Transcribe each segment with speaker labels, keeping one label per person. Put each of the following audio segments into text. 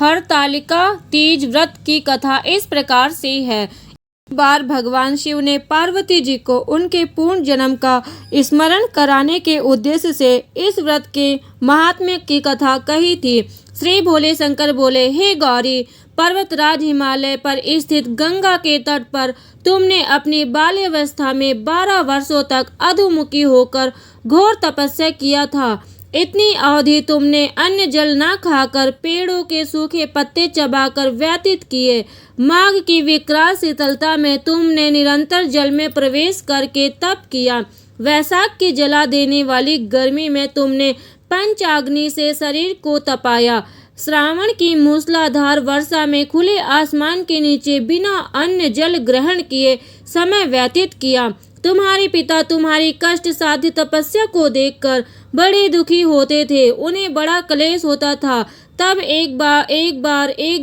Speaker 1: हरतालिका तीज व्रत की कथा इस प्रकार से है। एक बार भगवान शिव ने पार्वती जी को उनके पूर्ण जन्म का स्मरण कराने के उद्देश्य से इस व्रत के महात्म्य की कथा कही थी। श्री भोले शंकर बोले, हे गौरी, पर्वतराज हिमालय पर स्थित गंगा के तट पर तुमने अपनी बाल्यावस्था में 12 वर्षों तक अधोमुखी होकर घोर तपस्या किया था। इतनी अवधि तुमने अन्न जल न खाकर पेड़ों के सूखे पत्ते चबाकर व्यतीत किए। माघ की विकराल शीतलता में तुमने निरंतर जल में प्रवेश करके तप किया। वैशाख की जला देने वाली गर्मी में तुमने पंचाग्नि से शरीर को तपाया। श्रावण की मूसलाधार वर्षा में खुले आसमान के नीचे बिना अन्न जल ग्रहण किए समय व्यतीत किया। तुम्हारे पिता तुम्हारी कष्ट साध्य तपस्या को देखकर बड़े दुखी होते थे, उन्हें बड़ा क्लेश होता था। तब एक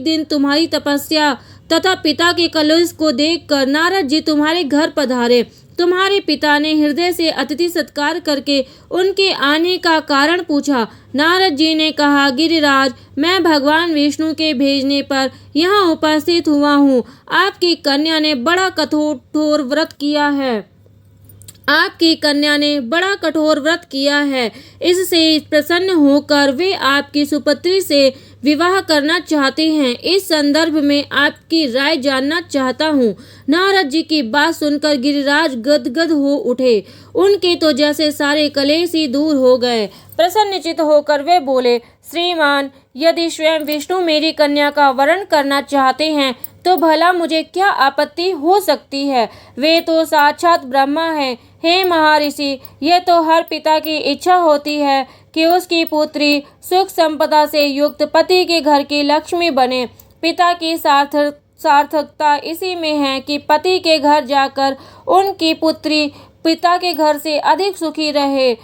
Speaker 1: दिन तुम्हारी तपस्या तथा पिता के कलेश को देखकर नारद जी तुम्हारे घर पधारे। तुम्हारे पिता ने हृदय से अतिथि सत्कार करके उनके आने का कारण पूछा। नारद जी ने कहा, गिरिराज, मैं भगवान विष्णु के भेजने पर यहाँ उपस्थित हुआ हूँ। आपकी कन्या ने बड़ा कठोर व्रत किया है। इससे प्रसन्न होकर वे आपकी सुपुत्री से विवाह करना चाहते हैं। इस संदर्भ में आपकी राय जानना चाहता हूँ। नारद जी की बात सुनकर गिरिराज गदगद हो उठे। उनके तो जैसे सारे कलेश ही दूर हो गए। प्रसन्नचित्त होकर वे बोले, श्रीमान, यदि स्वयं विष्णु मेरी कन्या का वरण करना चाहते हैं तो भला मुझे क्या आपत्ति हो सकती है। वे तो साक्षात ब्रह्मा हैं। हे महर्षि, यह तो हर पिता की इच्छा होती है कि उसकी पुत्री सुख संपदा से युक्त पति के घर की लक्ष्मी बने। पिता की सार्थकता इसी में है कि पति के घर जाकर उनकी पुत्री पिता के घर से अधिक सुखी रहे।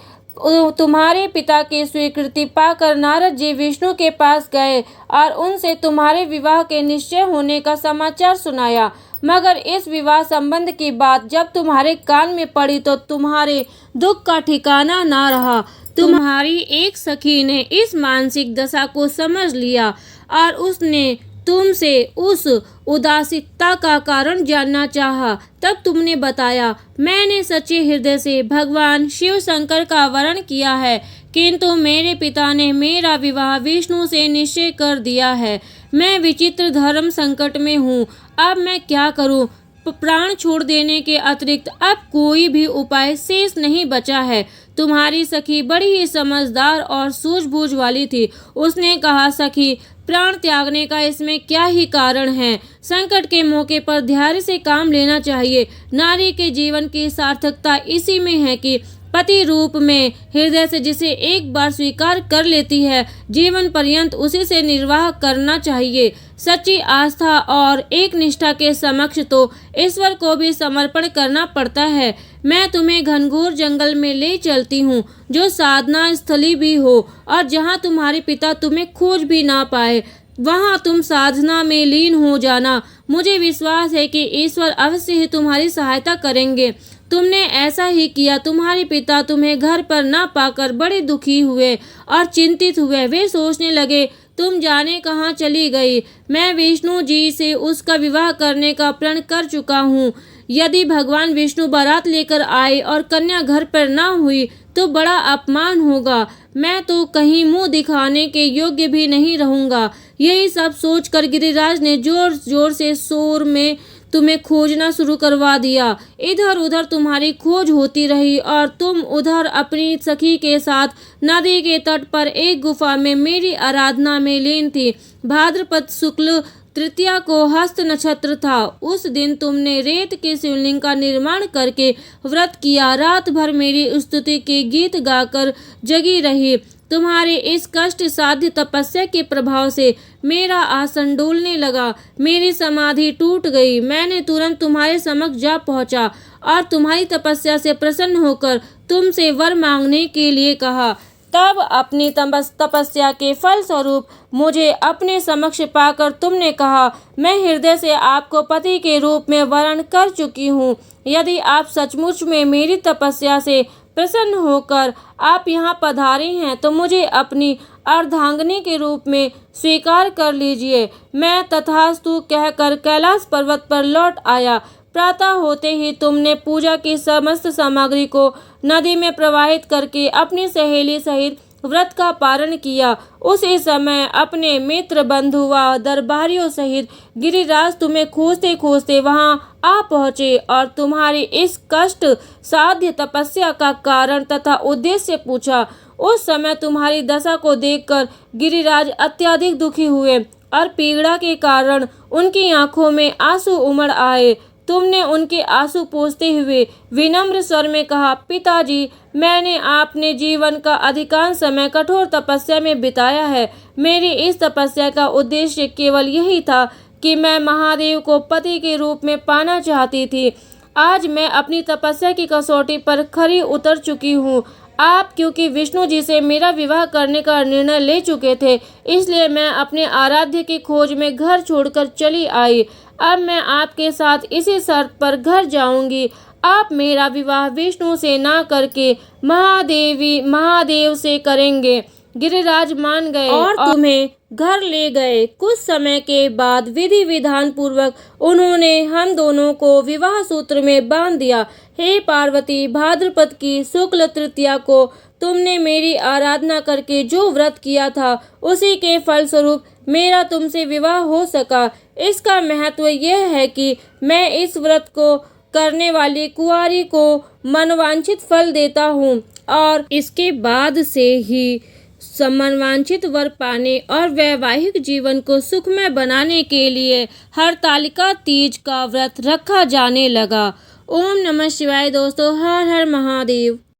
Speaker 1: तुम्हारे पिता की स्वीकृति पाकर नारद जी विष्णु के पास गए और उनसे तुम्हारे विवाह के निश्चय होने का समाचार सुनाया। मगर इस विवाह संबंध की बात जब तुम्हारे कान में पड़ी तो तुम्हारे दुख का ठिकाना ना रहा। तुम्हारी एक सखी ने इस मानसिक दशा को समझ लिया और उसने तुमसे उस उदासीनता का कारण जानना चाहा। तब तुमने बताया, मैंने सच्चे हृदय से भगवान शिव शंकर का वरण किया है, किंतु मेरे पिता ने मेरा विवाह विष्णु से निश्चय कर दिया है। मैं विचित्र धर्म संकट में हूँ। अब मैं क्या करूँ? प्राण छोड़ देने के अतिरिक्त अब कोई भी उपाय शेष नहीं बचा है। तुम्हारी सखी बड़ी ही समझदार और सूझबूझ वाली थी। उसने कहा, सखी, प्राण त्यागने का इसमें क्या ही कारण है। संकट के मौके पर धैर्य से काम लेना चाहिए। नारी के जीवन की सार्थकता इसी में है कि पति रूप में हृदय से जिसे एक बार स्वीकार कर लेती है, जीवन पर्यंत उसी से निर्वाह करना चाहिए। सच्ची आस्था और एक निष्ठा के समक्ष तो ईश्वर को भी समर्पण करना पड़ता है। मैं तुम्हें घनघोर जंगल में ले चलती हूँ, जो साधना स्थली भी हो, और जहाँ तुम्हारे पिता तुम्हें खोज भी ना पाए, वहाँ तुम साधना में लीन हो जाना। मुझे विश्वास है कि ईश्वर अवश्य ही तुम्हारी सहायता करेंगे। तुमने ऐसा ही किया। तुम्हारे पिता तुम्हें घर पर ना पाकर बड़े दुखी हुए और चिंतित हुए। वे सोचने लगे, तुम जाने कहाँ चली गई। मैं विष्णु जी से उसका विवाह करने का प्रण कर चुका हूँ। यदि भगवान विष्णु बारात लेकर आए और कन्या घर पर ना हुई तो बड़ा अपमान होगा। मैं तो कहीं मुंह दिखाने के योग्य भी नहीं रहूँगा। यही सब सोचकर गिरिराज ने जोर जोर से शोर में तुम्हें खोजना शुरू करवा दिया। इधर उधर तुम्हारी खोज होती रही और तुम उधर अपनी सखी के साथ नदी के तट पर एक गुफा में मेरी आराधना में लीन थी। भाद्रपद शुक्ल तृतीया को हस्त नक्षत्र था। उस दिन तुमने रेत के शिवलिंग का निर्माण करके व्रत किया। रात भर मेरी स्तुति के गीत गाकर जगी रही। तुम्हारे इस कष्ट साध्य तपस्या के प्रभाव से मेरा आसन डोलने लगा। मेरी समाधि टूट गई। मैंने तुरंत तुम्हारे समक्ष जा पहुंचा और तुम्हारी तपस्या से प्रसन्न होकर तुमसे वर मांगने के लिए कहा। तब अपनी तपस्या के फल स्वरूप मुझे अपने समक्ष पाकर तुमने कहा, मैं हृदय से आपको पति के रूप में वरण कर चुकी हूँ। यदि आप सचमुच में मेरी तपस्या से प्रसन्न होकर आप यहाँ पधारे हैं तो मुझे अपनी अर्धांगिनी के रूप में स्वीकार कर लीजिए। मैं तथास्तु कहकर कैलाश पर्वत पर लौट आया। प्रातः होते ही तुमने पूजा की समस्त सामग्री को नदी में प्रवाहित करके अपनी सहेली सहित व्रत का पारण किया। उसी समय अपने मित्र बंधु व दरबारियों सहित गिरिराज तुम्हें खोजते खोजते वहां आ पहुँचे और तुम्हारी इस कष्ट साध्य तपस्या का कारण तथा उद्देश्य पूछा। उस समय तुम्हारी दशा को देखकर गिरिराज अत्यधिक दुखी हुए और पीड़ा के कारण उनकी आंखों में आंसू उमड़ आए। तुमने उनके आंसू पोंछते हुए विनम्र स्वर में कहा, पिताजी, मैंने अपने जीवन का अधिकांश समय कठोर तपस्या में बिताया है। मेरी इस तपस्या का उद्देश्य केवल यही था कि मैं महादेव को पति के रूप में पाना चाहती थी। आज मैं अपनी तपस्या की कसौटी पर खरी उतर चुकी हूँ। आप क्योंकि विष्णु जी से मेरा विवाह करने का निर्णय ले चुके थे, इसलिए मैं अपने आराध्य की खोज में घर छोड़कर चली आई। अब मैं आपके साथ इसी शर्त पर घर जाऊंगी। आप मेरा विवाह विष्णु से ना करके महादेव से करेंगे। गिरिराज मान गए और तुम्हें घर ले गए। कुछ समय के बाद विधि विधान पूर्वक उन्होंने हम दोनों को विवाह सूत्र में बांध दिया। हे पार्वती, भाद्रपद की शुक्ल तृतीया को तुमने मेरी आराधना करके जो व्रत किया था, उसी के फलस्वरूप मेरा तुमसे विवाह हो सका। इसका महत्व यह है कि मैं इस व्रत को करने वाली कुंवारी को मनवांछित फल देता हूँ और इसके बाद से ही मनवांछित वर पाने और वैवाहिक जीवन को सुखमय बनाने के लिए हरतालिका तीज का व्रत रखा जाने लगा। ओम नमः शिवाय। दोस्तों, हर हर महादेव।